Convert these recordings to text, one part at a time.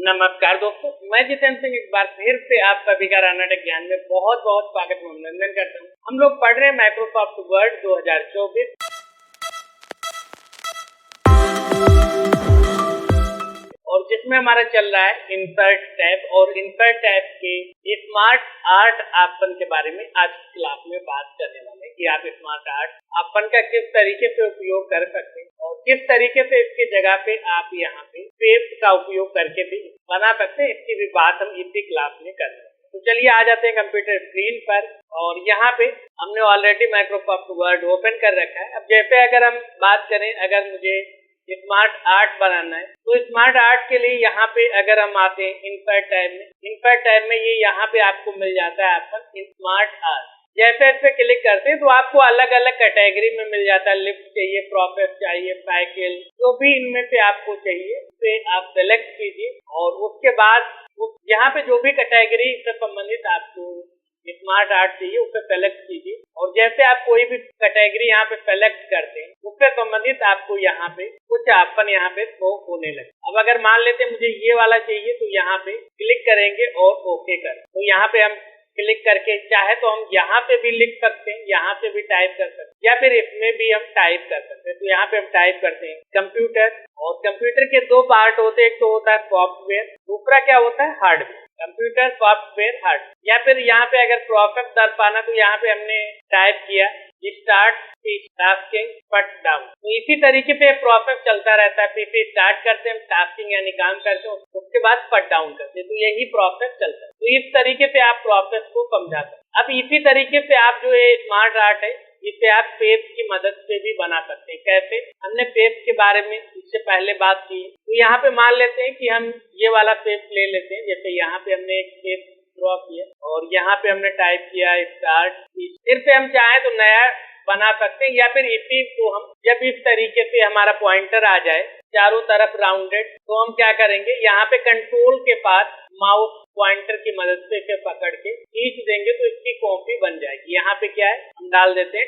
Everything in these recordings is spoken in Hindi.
नमस्कार दोस्तों, मैं जितेंद्र सिंह एक बार फिर से आप सभी का राना टेक ज्ञान में बहुत बहुत स्वागत अभिनंदन करता हूँ। हम लोग पढ़ रहे हैं माइक्रोसॉफ्ट वर्ड 2024 और जिसमें हमारा चल रहा है इंसर्ट टैब और इंसर्ट टैब के स्मार्ट आर्ट आइकन के बारे में आज की क्लास में बात करने वाले हैं कि आप स्मार्ट आर्ट आइकन का किस तरीके से उपयोग कर सकते हैं और किस तरीके से इसकी जगह पे आप यहाँ पे पेज का उपयोग करके भी बना सकते हैं। इसकी भी बात हम इसी क्लास में कर रहे हैं। तो चलिए आ जाते हैं कंप्यूटर स्क्रीन पर और यहाँ पे हमने ऑलरेडी माइक्रोसॉफ्ट वर्ड ओपन कर रखा है। अब जैसे अगर हम बात करें, अगर मुझे स्मार्ट आर्ट बनाना है तो स्मार्ट आर्ट के लिए यहाँ पे अगर हम आते हैं इंसर्ट टैब में ये यहाँ पे आपको मिल जाता है आपका स्मार्ट आर्ट। जैसे इस पे क्लिक करते हैं तो आपको अलग अलग कैटेगरी में मिल जाता है। लिफ्ट चाहिए, प्रोसेस चाहिए, साइकिल, जो भी इनमें से आपको चाहिए उसे आप सेलेक्ट कीजिए और उसके बाद यहाँ पे जो भी कैटेगरी से संबंधित आपको स्मार्ट आर्ट चाहिए उसे सेलेक्ट कीजिए और जैसे आप कोई भी कैटेगरी यहाँ पे सेलेक्ट करते हैं उससे संबंधित आपको यहाँ पे कुछ ऑप्शन यहाँ पे शो होने लगे। अब अगर मान लेते हैं मुझे ये वाला चाहिए तो यहाँ पे क्लिक करेंगे और ओके कर, तो यहाँ पे हम क्लिक करके चाहे तो हम यहाँ पे भी लिख सकते हैं, यहाँ पे भी टाइप कर सकते हैं या फिर इसमें भी हम टाइप कर सकते हैं। तो यहाँ पे हम टाइप करते हैं कंप्यूटर, और कंप्यूटर के दो पार्ट होते हैं, एक तो होता है सॉफ्टवेयर, दूसरा क्या होता है हार्डवेयर। Computer, software, hard. या फिर यहाँ पे अगर प्रोसेस दर्शाना तो यहाँ पे हमने टाइप किया स्टार्ट टास्किंग पट डाउन। तो इसी तरीके से प्रोसेस चलता रहता है। पीछे स्टार्ट करते हैं टास्किंग यानी काम करते हैं, उसके बाद पट डाउन करते हैं, तो यही प्रोसेस चलता है। तो इस तरीके से आप प्रोसेस को समझाते हैं। अब इसी तरीके से आप जो ये स्मार्ट आर्ट है इसे आप पेज की मदद से भी बना सकते हैं। कैसे? हमने पेज के बारे में इससे पहले बात की। तो यहाँ पे मान लेते हैं कि हम ये वाला पेज ले लेते हैं। जैसे यहाँ पे हमने एक पेज ड्रॉ किया और यहाँ पे हमने टाइप किया स्टार्ट। फिर से हम चाहें तो नया बना सकते हैं या फिर इसी को हम जब इस तरीके से हमारा पॉइंटर आ जाए चारों तरफ राउंडेड, तो हम क्या करेंगे, यहाँ पे कंट्रोल के पास माउस पॉइंटर की मदद से इसे पकड़ के खींच देंगे तो इसकी कॉपी बन जाएगी। यहाँ पे क्या है, हम डाल देते हैं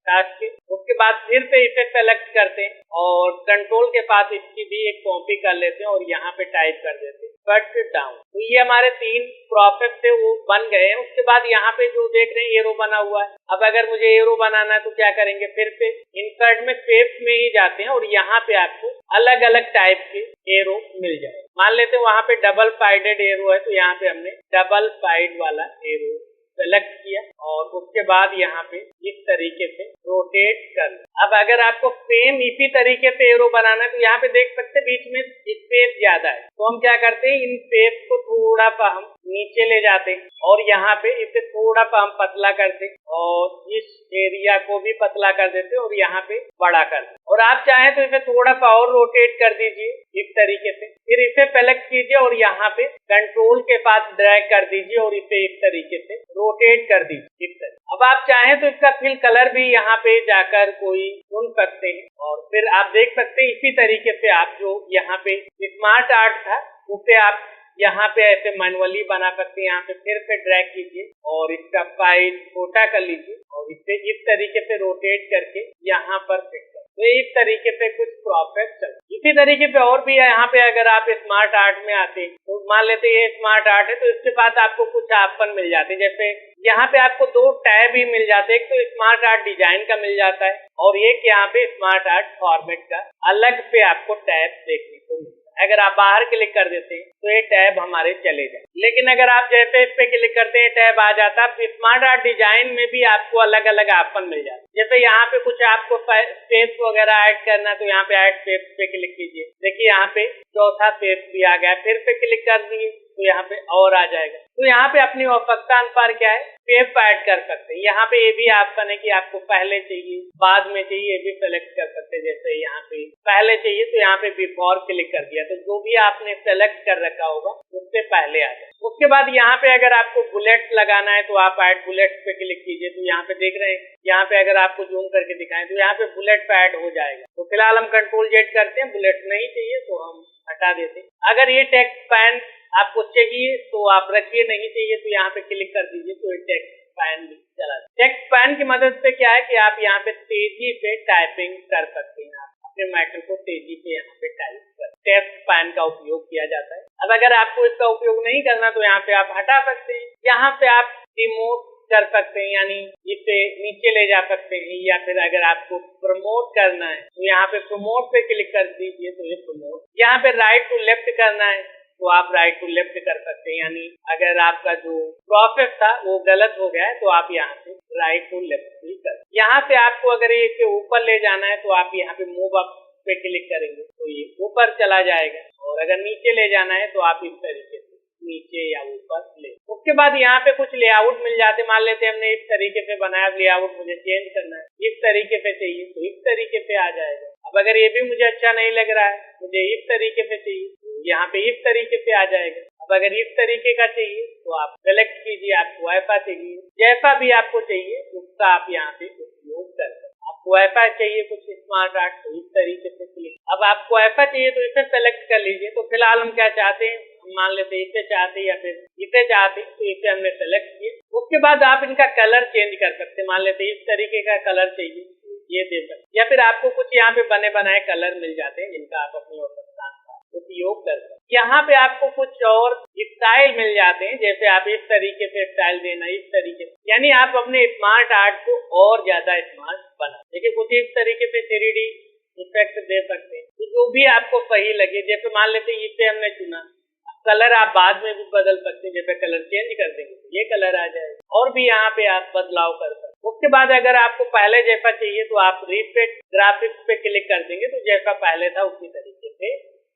टास्क के, उसके बाद फिर से इसे सेलेक्ट करते हैं और कंट्रोल के पास इसकी भी एक कॉपी कर लेते हैं और यहाँ पे टाइप कर देते हैं कट डाउन। तो ये हमारे 3 प्रोसेस थे वो बन गए हैं। उसके बाद यहाँ पे जो देख रहे हैं एरो बना हुआ है। अब अगर मुझे एरो बनाना है तो क्या करेंगे, फिर से इंसर्ट में शेप्स में ही जाते हैं और यहाँ पे आपको अलग अलग टाइप के एरो मिल जाए। मान लेते हैं वहाँ पे डबल साइडेड एरो है, तो यहाँ पे हमने डबल साइड वाला एरो सेलेक्ट किया और उसके बाद यहाँ पे इस तरीके से रोटेट कर। अब अगर आपको सेम इसी तरीके से एरो बनाना है तो यहाँ पे देख सकते हैं बीच में स्पेस ज्यादा है, तो हम क्या करते हैं, इन स्पेस को थोड़ा सा हम नीचे ले जाते हैं और यहाँ पे इसे थोड़ा सा हम पतला करते हैं और इस एरिया को भी पतला कर देते हैं और यहाँ पे बड़ा कर देते। और आप चाहें तो इसे थोड़ा सा और रोटेट कर दीजिए इस तरीके से, फिर इसे सेलेक्ट कीजिए और यहाँ पे कंट्रोल के पास ड्रैग कर दीजिए और इसे इस तरीके से रोटेट कर दीजिए इस तरह। अब आप चाहें तो इसका फिल कलर भी यहाँ पे जाकर कोई चुन सकते हैं और फिर आप देख सकते हैं इसी तरीके से आप जो यहाँ पे स्मार्ट आर्ट था उसे आप यहाँ पे ऐसे मैनुअली बना सकते हैं। यहाँ पे फिर से ड्रैग कीजिए और इसका साइज छोटा कर लीजिए और इसे इस तरीके से रोटेट करके यहाँ पर फिक्स कर। तो इस तरीके से कुछ प्रोसेस चल। इसी तरीके से और भी है। यहाँ पे अगर आप स्मार्ट आर्ट में आते हैं तो मान लेते हैं ये स्मार्ट आर्ट है, तो इसके बाद आपको कुछ ऑप्शन मिल जाते हैं। जैसे यहाँ पे आपको 2 टैब ही मिल जाते हैं, एक तो स्मार्ट आर्ट डिजाइन का मिल जाता है और एक यहाँ पे स्मार्ट आर्ट फॉर्मेट का अलग से आपको टैब देखने को मिलता है। अगर आप बाहर क्लिक कर देते हैं तो ये टैब हमारे चले जाए, लेकिन अगर आप जैसे इस पे क्लिक करते हैं टैब आ जाता है। स्मार्ट आर्ट डिजाइन में भी आपको अलग अलग ऑप्शन मिल जाते हैं। जैसे यहाँ पे कुछ आपको स्पेस वगैरह ऐड करना तो यहाँ पे ऐड स्पेस पे क्लिक कीजिए। देखिए यहाँ पे चौथा स्पेस भी आ गया, फिर से क्लिक कर दिए तो यहाँ पे और आ जाएगा। तो यहाँ पे अपनी आवश्यकता अनुसार क्या है स्पेस ऐड कर सकते हैं। यहाँ पे ये भी ऑप्शन है कि आपको पहले चाहिए बाद में चाहिए, ये भी सेलेक्ट कर सकते हैं। जैसे यहाँ पे पहले चाहिए तो यहाँ पे बिफोर क्लिक कर दिया, तो जो भी आपने सेलेक्ट कर रखा होगा उससे पहले आ जाए। उसके बाद यहाँ पे अगर आपको बुलेट्स लगाना है तो आप ऐड बुलेट्स पे क्लिक कीजिए। तो यहाँ पे देख रहे हैं, यहाँ पे अगर आपको जूम करके दिखाएं तो यहाँ पे बुलेट ऐड हो जाएगा। तो फिलहाल हम कंट्रोल जेड करते हैं, बुलेट नहीं चाहिए तो हम हटा देते हैं। अगर ये टेक्स्ट पैन आपको चाहिए तो आप रखिए, नहीं चाहिए तो यहाँ पे क्लिक कर दीजिए तो ये टेक्स्ट पैन भी चला जाए। टेक्स्ट पैन की मदद से क्या है कि आप यहाँ पे तेजी से टाइपिंग कर सकते हैं। अपने मैटर को तेजी से यहाँ पे टाइप कर। टेक्स्ट पैन का उपयोग किया जाता है। अब अगर आपको इसका उपयोग नहीं करना तो यहाँ पे आप हटा सकते हैं। यहाँ पे आप डिमोट कर सकते हैं, यानी इसे नीचे ले जा सकते हैं, या फिर अगर आपको प्रमोट करना है तो यहाँ पे प्रमोट पे क्लिक कर दीजिए तो ये प्रमोट। यहाँ पे राइट टू लेफ्ट करना है तो आप राइट टू लेफ्ट कर सकते हैं, यानी अगर आपका जो प्रोसेस था वो गलत हो गया है तो आप यहाँ पे राइट टू लेफ्ट भी कर। यहाँ से आपको अगर ये इसे ऊपर ले जाना है तो आप यहाँ पे मूव अप पे क्लिक करेंगे तो ये ऊपर चला जाएगा, और अगर नीचे ले जाना है तो आप इस तरीके से नीचे या ऊपर ले। उसके बाद यहाँ पे कुछ लेआउट मिल जाते, मान लेते हैं हमने इस तरीके से बनाया, लेआउट मुझे चेंज करना है, इस तरीके से चाहिए तो इस तरीके से आ जाएगा। अब अगर ये भी मुझे अच्छा नहीं लग रहा है, मुझे इस तरीके से चाहिए, यहाँ पे इस तरीके से आ जाएगा। अब अगर इस तरीके का चाहिए तो आप सेलेक्ट कीजिए, आपको ऐसा चाहिए, जैसा भी आपको चाहिए उसका आप यहाँ पे उपयोग कर सकते। आपको ऐसा चाहिए कुछ स्मार्ट आर्ट तो इस तरीके से क्लिक। अब आपको ऐसा चाहिए तो इसे सेलेक्ट कर लीजिए। तो फिलहाल हम क्या चाहते हैं, मान लेते हैं इसे चाहते हैं या फिर इसे चाहते हैं, तो इसे हमने सेलेक्ट किया। उसके बाद आप इनका कलर चेंज कर सकते हैं, मान लेते हैं इस तरीके का कलर चाहिए ये दे सकते, या फिर आपको कुछ यहाँ पे बने बनाए कलर मिल जाते हैं जिनका आप अपनी आवश्यकता का उपयोग कर सकते हैं। यहाँ पे आपको कुछ और स्टाइल मिल जाते हैं, जैसे आप इस तरीके से स्टाइल देना, इस तरीके से, यानी आप अपने स्मार्ट आर्ट को और ज्यादा स्मार्ट बना। देखिए कुछ इस तरीके से 3D इफेक्ट दे सकते हैं, तो जो भी आपको सही लगे। जैसे मान लेते हैं इसे हमने चुना, कलर आप बाद में भी बदल सकते हैं, जैसे कलर चेंज कर देंगे तो ये कलर आ जाएगा, और भी यहाँ पे आप बदलाव कर सकते हैं। उसके बाद अगर आपको पहले जैसा चाहिए तो आप रिपीट ग्राफिक्स पे क्लिक कर देंगे तो जैसा पहले था उसी तरीके से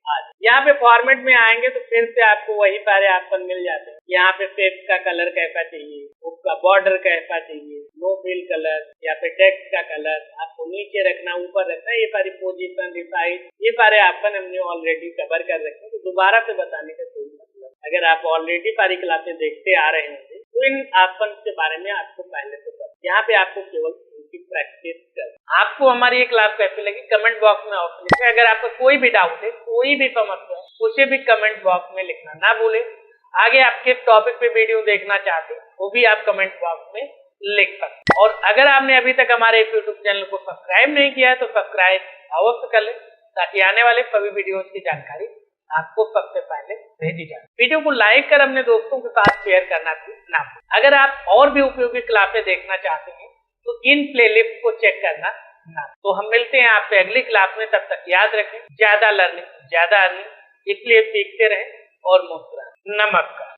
आ जाए। यहाँ पे फॉर्मेट में आएंगे तो फिर से आपको वही सारे ऑप्शन मिल जाते हैं। यहाँ पे टेक्स्ट का कलर कैसा चाहिए, उसका बॉर्डर कैसा चाहिए, नो फिल कलर, या फिर टेक्स्ट का कलर आपको नीचे रखना, ऊपर रखना, ये सारी पोजीशन, रिसाइज, ये सारे ऑप्शन हमने ऑलरेडी कवर कर रखे हैं, तो दोबारा से बताने का कोई मतलब। अगर आप ऑलरेडी सारी क्लासें देखते आ रहे होंगे तो इन ऑप्शन के बारे में आपको पहले से पता। यहाँ पे आपको केवल उनकी प्रैक्टिस कर। आपको हमारी ये क्लास कैसी लगी कमेंट बॉक्स में ऑप्शन लिखें। अगर आपका कोई भी डाउट है, कोई भी समस्या है, उसे भी कमेंट बॉक्स में लिखना ना भूलें। आगे आप किस टॉपिक पे वीडियो देखना चाहते हैं वो भी आप कमेंट बॉक्स में लिख सकते हैं। और अगर आपने अभी तक हमारे यूट्यूब चैनल को सब्सक्राइब नहीं किया है तो सब्सक्राइब अवश्य कर लें, ताकि आने वाले सभी वीडियोस की जानकारी आपको सबसे पहले भेजी जाए। वीडियो को लाइक कर अपने दोस्तों के साथ शेयर करना ना भूलें। अगर आप और भी उपयोगी क्लासें देखना चाहते हैं तो इन प्लेलिस्ट को चेक करना ना। तो हम मिलते हैं आपसे अगली क्लास में, तब तक याद रखें ज्यादा लर्निंग ज्यादा अर्निंग, इसलिए सीखते रहें और मुस्कुराएं। नमस्कार।